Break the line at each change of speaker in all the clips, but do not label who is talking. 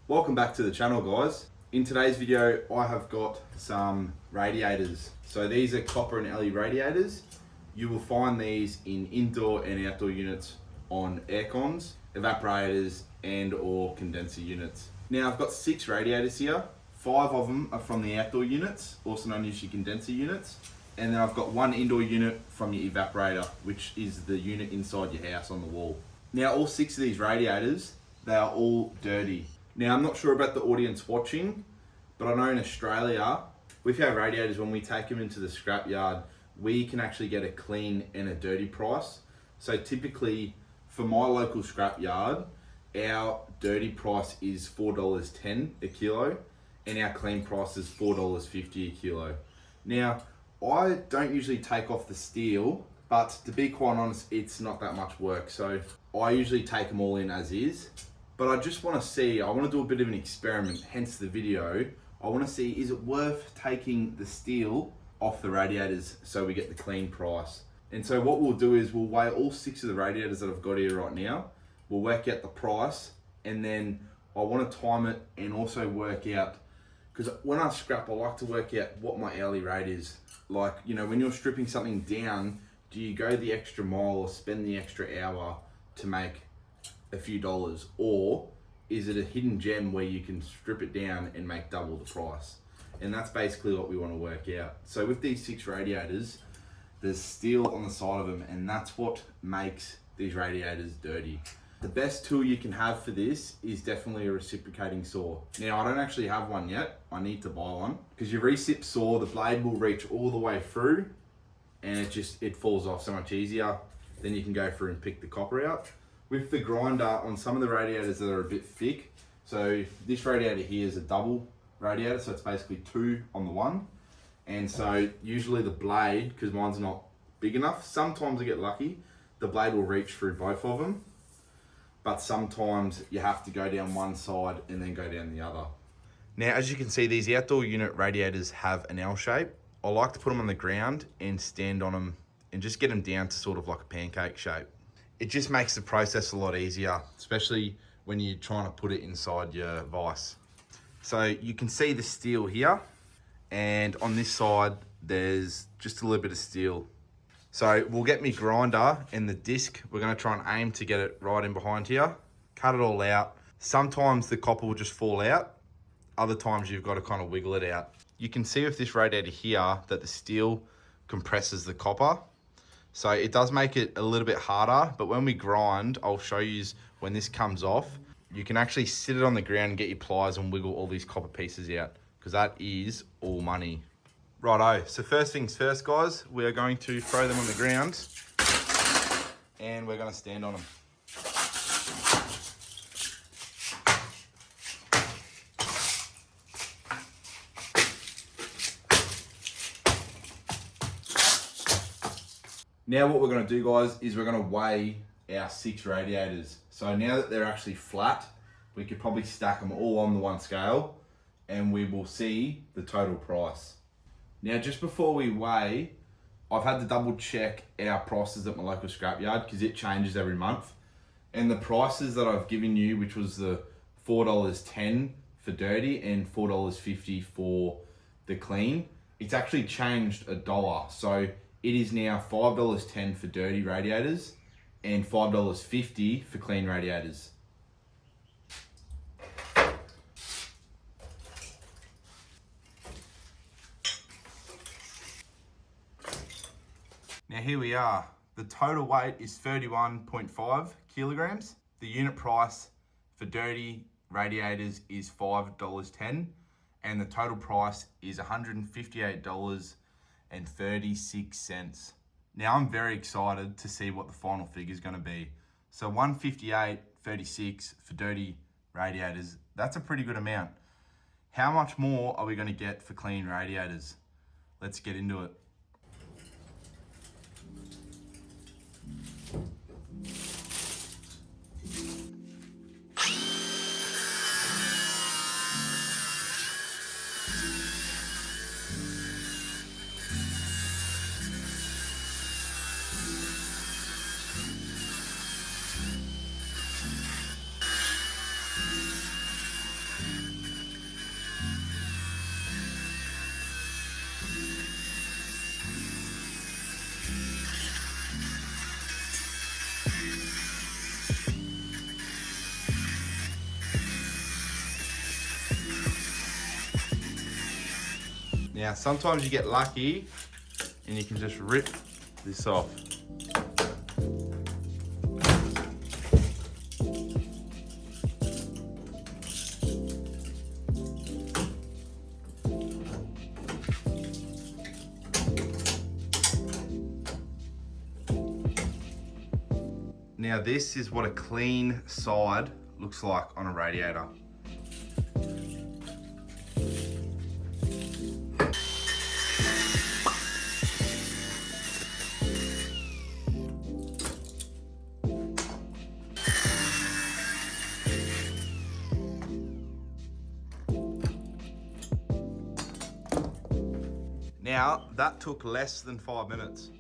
Welcome back to the channel, guys. In today's video I have got some radiators. So these are copper and LED radiators. You will find these in indoor and outdoor units on air cons, evaporators and or condenser units. Now I've got 6 radiators here. 5 of them are from the outdoor units, also known as your condenser units. And then I've got 1 indoor unit from your evaporator, which is the unit inside your house on the wall. Now all 6 of these radiators, they are all dirty. Now I'm not sure about the audience watching, but I know in Australia, with our radiators, when we take them into the scrapyard, we can actually get a clean and a dirty price. So typically for my local scrapyard, our dirty price is $4.10 a kilo and our clean price is $4.50 a kilo. Now, I don't usually take off the steel, but to be quite honest, it's not that much work. So I usually take them all in as is. But I just want to see, I want to do a bit of an experiment, hence the video. I want to see, is it worth taking the steel off the radiators so we get the clean price? And so what we'll do is we'll weigh all 6 of the radiators that I've got here right now. We'll work out the price, and then I want to time it and also work out, because when I scrap, I like to work out what my hourly rate is. Like, you know, when you're stripping something down, do you go the extra mile or spend the extra hour to make a few dollars, or is it a hidden gem where you can strip it down and make double the price? And that's basically what we want to work out. So with these 6 radiators, there's steel on the side of them, and that's what makes these radiators dirty. The best tool you can have for this is definitely a reciprocating saw. Now I don't actually have one yet, I need to buy one, because your recip saw, the blade will reach all the way through and it falls off so much easier. Then you can go through and pick the copper out. With the grinder on some of the radiators that are a bit thick, so this radiator here is a double radiator, so it's basically 2 on the one. And so usually the blade, because mine's not big enough, sometimes I get lucky, the blade will reach through both of them. But sometimes you have to go down one side and then go down the other. Now, as you can see, these outdoor unit radiators have an L shape. I like to put them on the ground and stand on them and just get them down to sort of like a pancake shape. It just makes the process a lot easier, especially when you're trying to put it inside your vise. So you can see the steel here, and on this side, there's just a little bit of steel. So we'll get me grinder and the disc. We're gonna try and aim to get it right in behind here, cut it all out. Sometimes the copper will just fall out. Other times you've got to kind of wiggle it out. You can see with this radiator here that the steel compresses the copper. So it does make it a little bit harder, but when we grind, I'll show you when this comes off, you can actually sit it on the ground and get your pliers and wiggle all these copper pieces out, because that is all money. Righto, so first things first, guys, we are going to throw them on the ground and we're going to stand on them. Now what we're going to do, guys, is we're going to weigh our 6 radiators. So now that they're actually flat, we could probably stack them all on the one scale and we will see the total price. Now, just before we weigh, I've had to double check our prices at my local scrapyard because it changes every month. And the prices that I've given you, which was the $4.10 for dirty and $4.50 for the clean, it's actually changed $1. So it is now $5.10 for dirty radiators and $5.50 for clean radiators. Now here we are. The total weight is 31.5 kilograms. The unit price for dirty radiators is $5.10 and the total price is $158.36. Now I'm very excited to see what the final figure is going to be. So $158.36 for dirty radiators, that's a pretty good amount. How much more are we going to get for clean radiators? Let's get into it. Now, sometimes you get lucky and you can just rip this off. Now this is what a clean side looks like on a radiator. Now that took less than 5 minutes.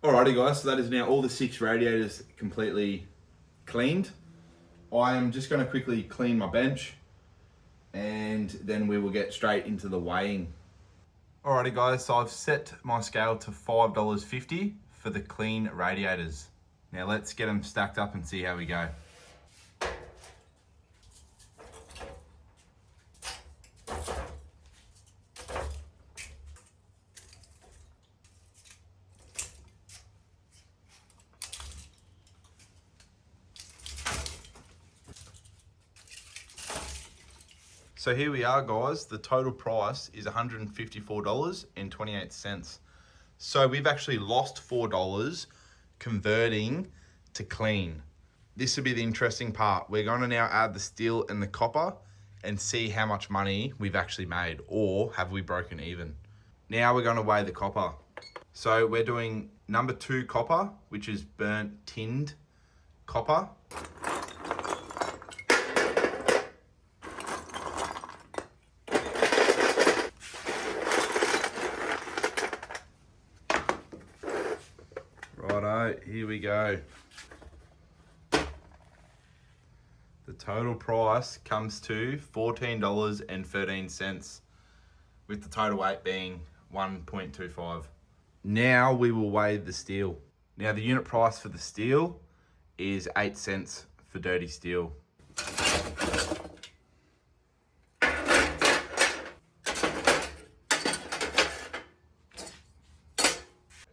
Alrighty guys, so that is now all the 6 radiators completely cleaned. I am just going to quickly clean my bench and then we will get straight into the weighing. Alrighty guys, so I've set my scale to $5.50 for the clean radiators. Now let's get them stacked up and see how we go. So here we are guys, the total price is $154.28. So we've actually lost $4 converting to clean. This will be the interesting part. We're going to now add the steel and the copper and see how much money we've actually made, or have we broken even. Now we're going to weigh the copper. So we're doing number 2 copper, which is burnt tinned copper. Righto, here we go. The total price comes to $14.13, with the total weight being 1.25. Now we will weigh the steel. Now the unit price for the steel is 8 cents for dirty steel.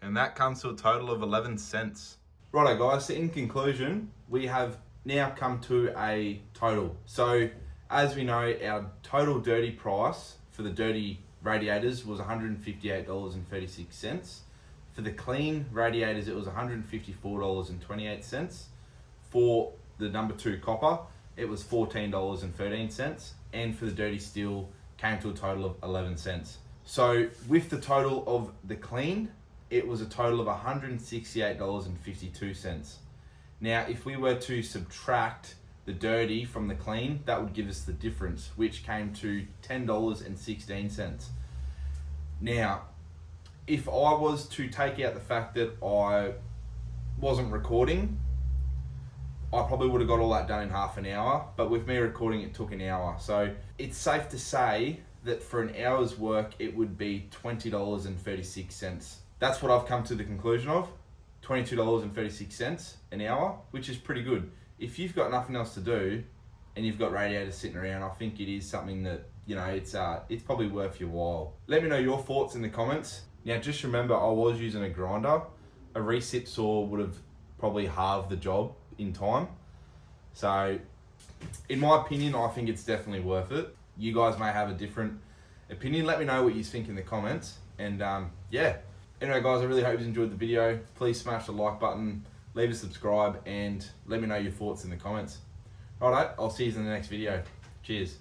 And that comes to a total of 11 cents. Righto guys, so in conclusion, we have now come to a total. So as we know, our total dirty price for the dirty radiators was $158.36. For the clean radiators, it was $154.28. For the number 2 copper, it was $14.13. And for the dirty steel, came to a total of 11 cents. So with the total of the clean, it was a total of $168.52. Now, if we were to subtract the dirty from the clean, that would give us the difference, which came to $10.16. Now, if I was to take out the fact that I wasn't recording, I probably would have got all that done in half an hour, but with me recording, it took an hour. So it's safe to say that for an hour's work, it would be $20.36. That's what I've come to the conclusion of, $22.36 an hour, which is pretty good. If you've got nothing else to do and you've got radiators sitting around, I think it is something that, you know, it's probably worth your while. Let me know your thoughts in the comments. Now, just remember, I was using a grinder. A recip saw would have probably halved the job in time. So, in my opinion, I think it's definitely worth it. You guys may have a different opinion. Let me know what you think in the comments. And yeah. Anyway guys, I really hope you enjoyed the video. Please smash the like button, leave a subscribe, and let me know your thoughts in the comments. Alright, I'll see you in the next video. Cheers.